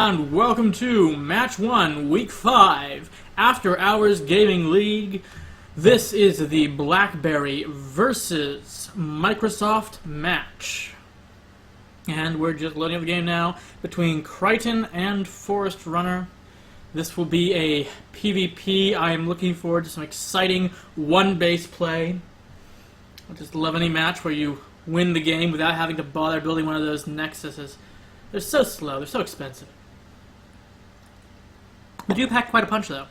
and welcome to Match 1, Week 5, After Hours Gaming League. This is the BlackBerry versus Microsoft match. And we're just loading up the game now between Krighton and ForestRunner. This will be a PvP. I am looking forward to some exciting one-base play. I just love any match where you win the game without having to bother building one of those nexuses. They're so slow, they're so expensive. They do pack quite a punch, though.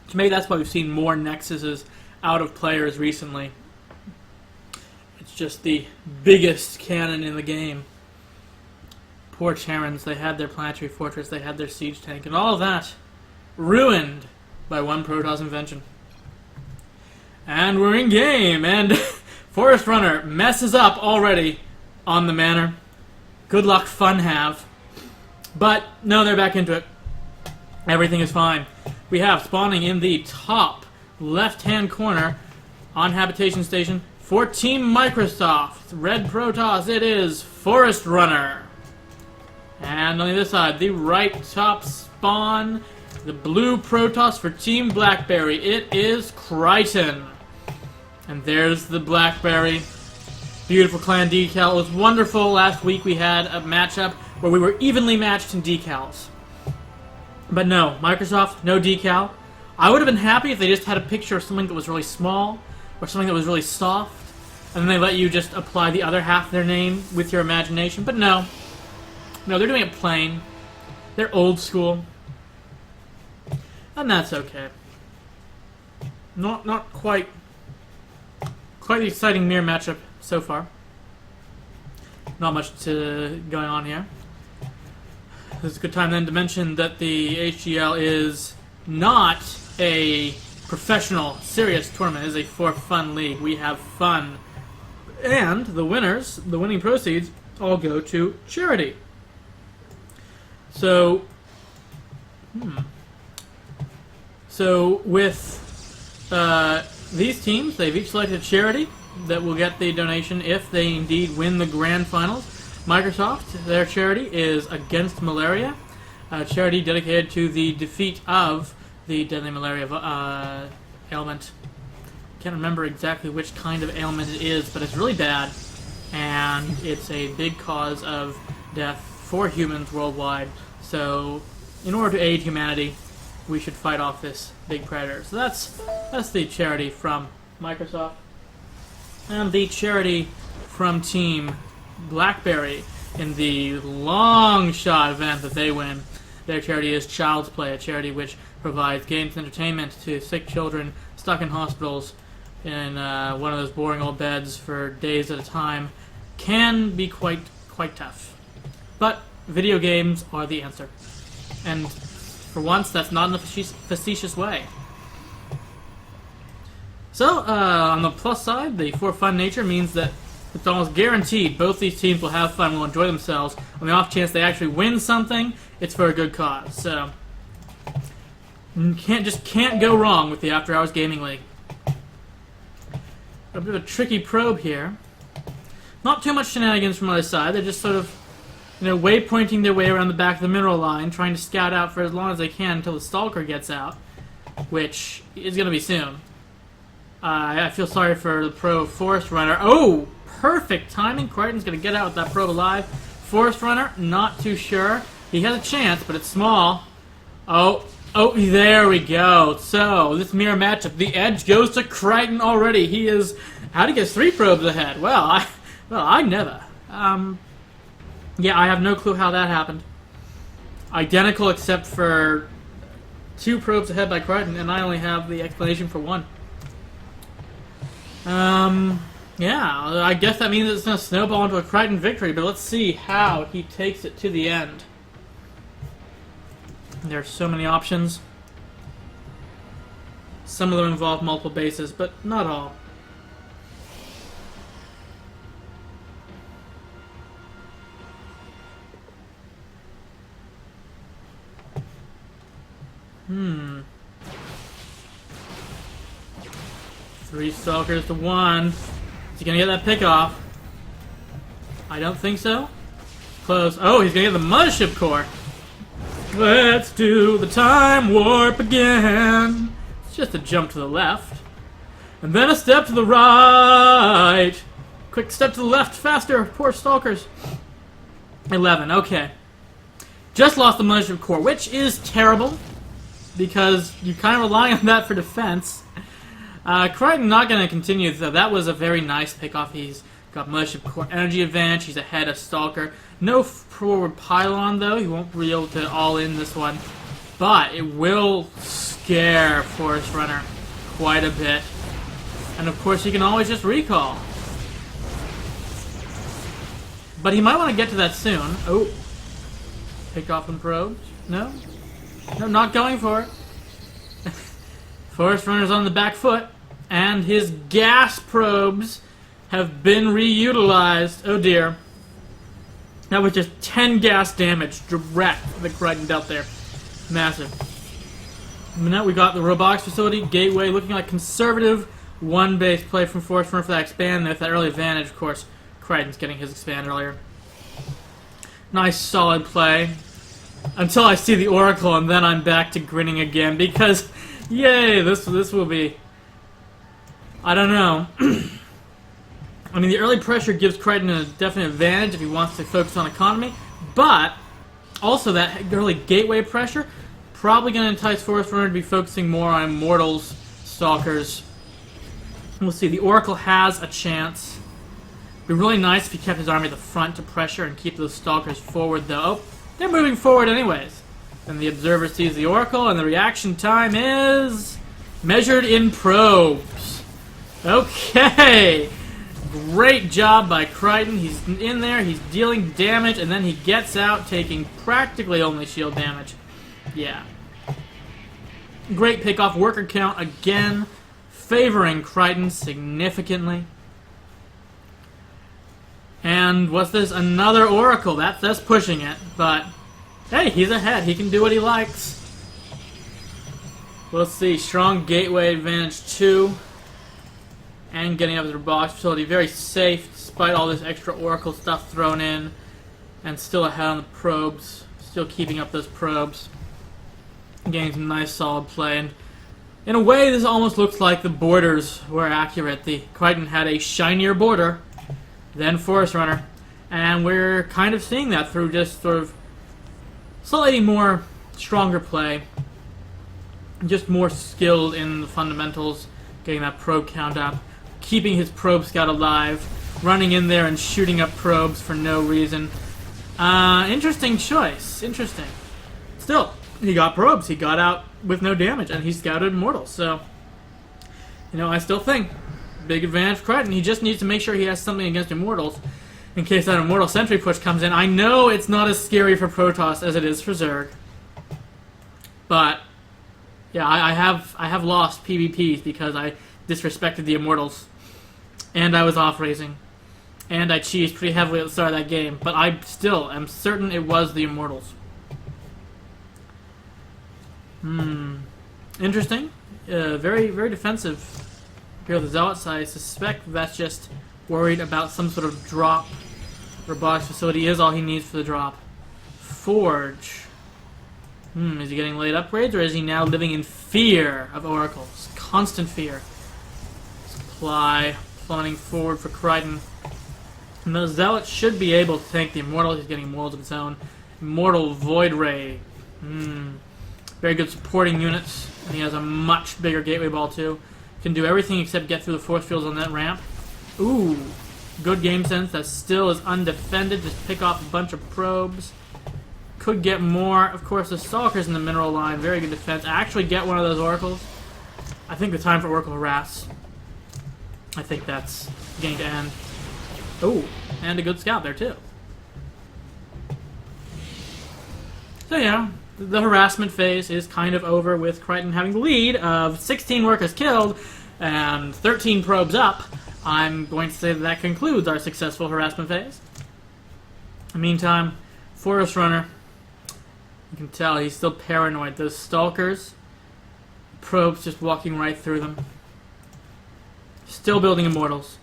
So maybe that's why we've seen more nexuses out of players recently. It's just the biggest cannon in the game. Poor Charons, they had their planetary fortress, they had their siege tank, and all of that ruined by one Protoss invention. And we're in game, and ForestRunner messes up already on the manor. Good luck, fun have. But, no, they're back into it. Everything is fine. We have spawning in the top left-hand corner on Habitation Station for Team Microsoft. Red Protoss, it is ForestRunner. And on the other side, the right top spawn, the blue Protoss for Team BlackBerry. It is Krighton. And there's the BlackBerry. Beautiful clan decal. It was wonderful. Last week we had a matchup where we were evenly matched in decals. But no, Microsoft, no decal. I would have been happy if they just had a picture of something that was really small or something that was really soft, and then they let you just apply the other half of their name with your imagination. But no. No, they're doing it plain. They're old school. And that's okay. Not quite the exciting mirror matchup so far. Not much going on here. This is a good time then to mention that the AHGL is not a professional, serious tournament. It is a for-fun league. We have fun. And the winners, the winning proceeds, all go to charity. So, So with these teams, they've each selected a charity that will get the donation if they indeed win the grand finals. Microsoft, their charity is Against Malaria, a charity dedicated to the defeat of the deadly malaria ailment. Can't remember exactly which kind of ailment it is, but it's really bad, and it's a big cause of death for humans worldwide. So, in order to aid humanity, we should fight off this big predator. So that's the charity from Microsoft. And the charity from Team BlackBerry in the long shot event that they win. Their charity is Child's Play, a charity which provides games and entertainment to sick children stuck in hospitals in one of those boring old beds for days at a time. Can be quite tough. But video games are the answer. And for once, that's not in a facetious way. So, on the plus side, the for-fun nature means that it's almost guaranteed both these teams will have fun, will enjoy themselves. On the off chance they actually win something, it's for a good cause. So, can't go wrong with the After Hours Gaming League. A bit of a tricky probe here. Not too much shenanigans from the other side. They're just sort of, waypointing their way around the back of the mineral line, trying to scout out for as long as they can until the Stalker gets out, which is going to be soon. I feel sorry for the pro ForestRunner. Oh, perfect timing. Krighton's going to get out with that probe alive. ForestRunner, not too sure. He has a chance, but it's small. Oh, there we go. So, this mirror matchup, the edge goes to Krighton already. He is, how'd he get 3 probes ahead? Well, I never. Yeah, I have no clue how that happened. Identical except for 2 probes ahead by Krighton, and I only have the explanation for 1. Yeah, I guess that means it's going to snowball into a Krighton victory, but let's see how he takes it to the end. There are so many options. Some of them involve multiple bases, but not all. Three Stalkers to 1. Is he gonna get that pickoff? I don't think so. Close. Oh, he's gonna get the Mothership Core. Let's do the time warp again. It's just a jump to the left. And then a step to the right. Quick step to the left, faster. Poor stalkers. 11, okay. Just lost the militia core, which is terrible. Because you kind of rely on that for defense. Krighton not going to continue, though. That was a very nice pickoff. He's got militia core energy advantage. He's ahead of Stalker. No forward pylon, though. He won't be able to all in this one. But it will scare ForestRunner quite a bit. And of course, you can always just recall. But he might want to get to that soon. Oh. Pick off and probes? No? No, not going for it. ForestRunner's on the back foot. And his gas probes have been reutilized. Oh dear. That was just 10 gas damage direct that Krighton dealt there. Massive. Now we got the robotics facility, gateway, looking like conservative one-base play from ForestRunner for that expand. With that early advantage, of course, Krighton's getting his expand earlier. Nice, solid play. Until I see the Oracle, and then I'm back to grinning again, because, yay, this will be... I don't know. I mean, the early pressure gives Krighton a definite advantage if he wants to focus on economy, but also that early gateway pressure probably going to entice ForestRunner to be focusing more on Immortals, Stalkers. We'll see. The Oracle has a chance. It'd be really nice if he kept his army at the front to pressure and keep those Stalkers forward, though. Oh, they're moving forward anyways. Then the Observer sees the Oracle, and the reaction time is measured in probes. Okay! Great job by Krighton. He's in there, he's dealing damage, and then he gets out taking practically only shield damage. Yeah. Great pickoff. Worker count again, favoring Krighton significantly. And what's this? Another Oracle. That's pushing it, but hey, he's ahead. He can do what he likes. Let's see. Strong gateway advantage 2. And getting up to the robotics facility. Very safe, despite all this extra Oracle stuff thrown in. And still ahead on the probes. Still keeping up those probes. Getting some nice solid play. And in a way, this almost looks like the borders were accurate. The Krighton had a shinier border than ForestRunner. And we're kind of seeing that through just sort of slightly more stronger play. Just more skilled in the fundamentals. Getting that probe count up. Keeping his probe scout alive. Running in there and shooting up probes for no reason. Interesting choice. Interesting. Still, he got probes. He got out with no damage. And he scouted Immortals. So, you know, I still think big advantage for Krighton. He just needs to make sure he has something against Immortals in case that Immortal Sentry push comes in. I know it's not as scary for Protoss as it is for Zerg. But yeah, I have lost PvPs because I disrespected the Immortals. And I was off-raising. And I cheesed pretty heavily at the start of that game. But I still am certain it was the Immortals. Interesting. Very, very defensive here with the Zealots. I suspect that's just worried about some sort of drop. Robotics facility is all he needs for the drop. Forge. Is he getting late upgrades, or is he now living in fear of Oracles? Constant fear. Supply plummeting forward for Krighton. And those Zealots should be able to tank the Immortal. He's getting Immortals of his own. Immortal Void Ray. Very good supporting units. And he has a much bigger gateway ball, too. Can do everything except get through the force fields on that ramp. Ooh. Good game sense. That still is undefended. Just pick off a bunch of probes. Could get more. Of course, the Stalkers in the mineral line. Very good defense. Actually get one of those Oracles. I think the time for Oracle Harass. I think that's getting to end. Ooh. And a good scout there, too. So, yeah. The harassment phase is kind of over with Krighton having the lead of 16 workers killed and 13 probes up. I'm going to say that concludes our successful harassment phase. In the meantime, ForestRunner, you can tell he's still paranoid. Those Stalkers, probes just walking right through them. Still building Immortals.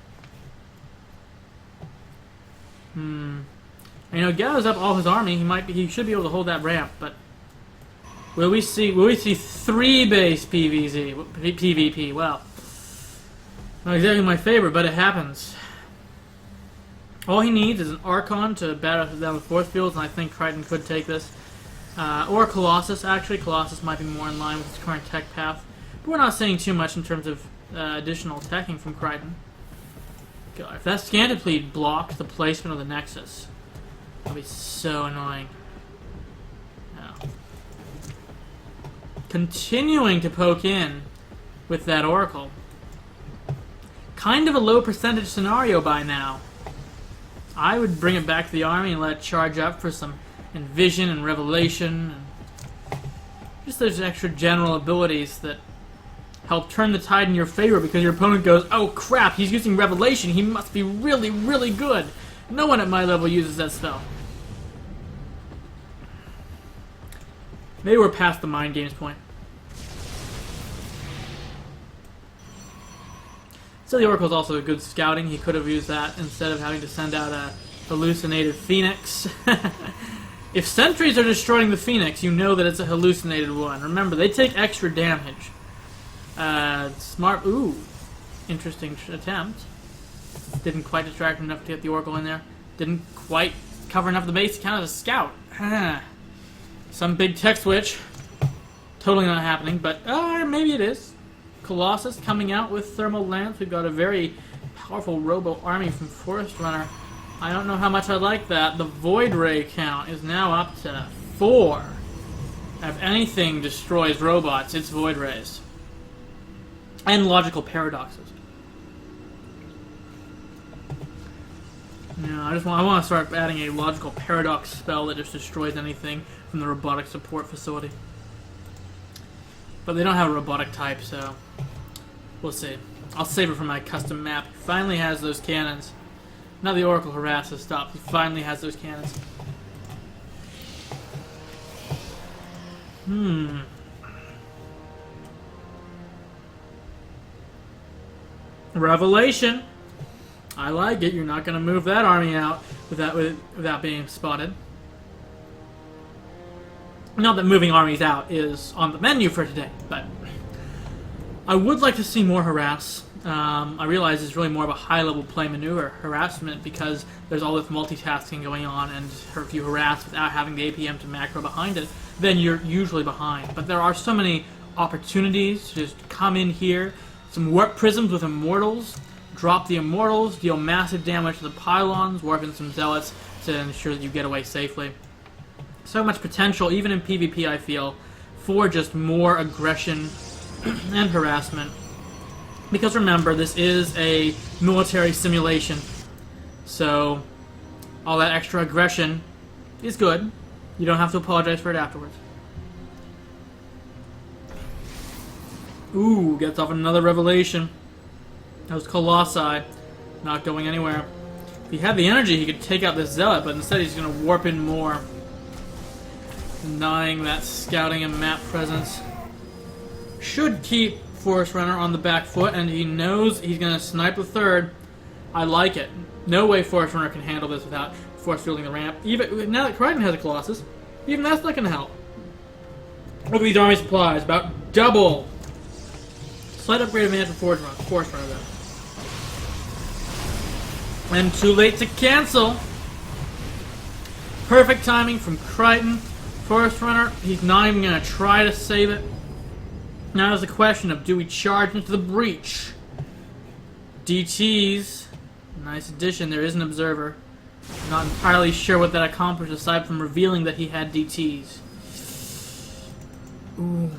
You know, gathers up all his army. He should be able to hold that ramp, but Will we see 3 base PvP? Well, not exactly my favorite, but it happens. All he needs is an Archon to battle down the force fields, and I think Krighton could take this. Or Colossus, actually. Colossus might be more in line with his current tech path. But we're not saying too much in terms of additional teching from Krighton. God, if that Scantipede blocked the placement of the Nexus, that would be so annoying. No. Continuing to poke in with that Oracle. Kind of a low percentage scenario by now. I would bring it back to the army and let it charge up for some Envision and Revelation. And just those extra general abilities that help turn the tide in your favor, because your opponent goes, oh crap, he's using Revelation, he must be really, really good. No one at my level uses that spell. Maybe we're past the mind games point. So the Oracle's also a good scouting. He could have used that instead of having to send out a hallucinated Phoenix. If sentries are destroying the Phoenix, you know that it's a hallucinated one. Remember, they take extra damage. Smart. Ooh. Interesting attempt. Didn't quite distract enough to get the Oracle in there. Didn't quite cover enough of the base to count as a scout. Some big tech switch. Totally not happening, but maybe it is. Colossus coming out with Thermal Lance. We've got a very powerful Robo army from ForestRunner. I don't know how much I like that. The Void Ray count is now up to 4. If anything destroys robots, it's Void Rays. And logical paradoxes. Yeah, I want to start adding a logical paradox spell that just destroys anything from the robotic support facility. But they don't have a robotic type, so we'll see. I'll save it for my custom map. He finally has those cannons. Now the Oracle harass has stopped. He finally has those cannons. Revelation. I like it. You're not going to move that army out without being spotted. Not that moving armies out is on the menu for today, but I would like to see more harass. I realize it's really more of a high-level play maneuver, harassment, because there's all this multitasking going on, and if you harass without having the APM to macro behind it, then you're usually behind. But there are so many opportunities to just come in here, some warp prisms with immortals, drop the immortals, deal massive damage to the pylons, warp in some zealots to ensure that you get away safely. So much potential, even in PvP, I feel, for just more aggression and harassment. Because remember, this is a military simulation. So, all that extra aggression is good. You don't have to apologize for it afterwards. Ooh, gets off another Revelation. That was Colossi. Not going anywhere. If he had the energy, he could take out this Zealot, but instead he's going to warp in more. Denying that scouting and map presence. Should keep ForestRunner on the back foot, and he knows he's going to snipe the third. I like it. No way ForestRunner can handle this without force fielding the ramp. Even now that Krighton has a Colossus, even that's not going to help. Look at these army supplies, about double. Slight upgrade advantage for ForestRunner though. And too late to cancel. Perfect timing from Krighton. ForestRunner, he's not even going to try to save it. Now there's the question of, do we charge into the breach? DTs. Nice addition. There is an observer. Not entirely sure what that accomplished aside from revealing that he had DTs. Ooh.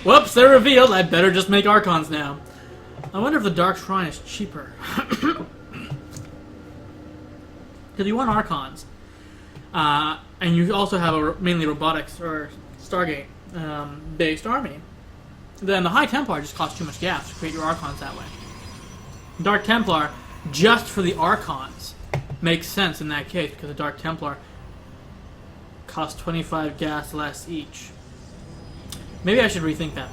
Whoops, they're revealed. I better just make Archons now. I wonder if the Dark Shrine is cheaper. Because you want Archons. And you also have a mainly robotics or Stargate based army. Then the High Templar just costs too much gas to create your Archons that way. Dark Templar, just for the Archons, makes sense in that case because the Dark Templar costs 25 gas less each. Maybe I should rethink that.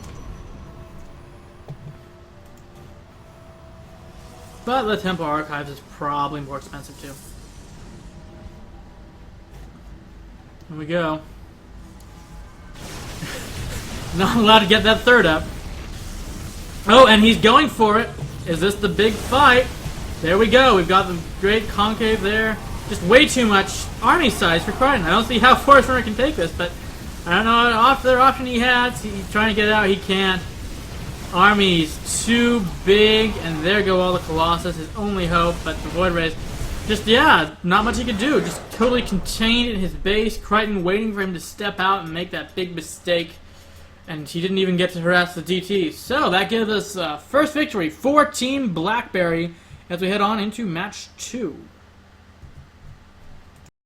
But the Templar Archives is probably more expensive too. Here we go. Not allowed to get that third up. Oh, and he's going for it. Is this the big fight? There we go. We've got the great concave there. Just way too much army size for Krighton. I don't see how ForestRunner can take this, but I don't know what other option he has. He's trying to get it out. He can't. Army's too big, and there go all the Colossus. His only hope, but the Void Rays. Just, yeah, not much he could do. Just totally contained in his base. Krighton waiting for him to step out and make that big mistake. And he didn't even get to harass the DT. So that gives us first victory for Team BlackBerry as we head on into match 2.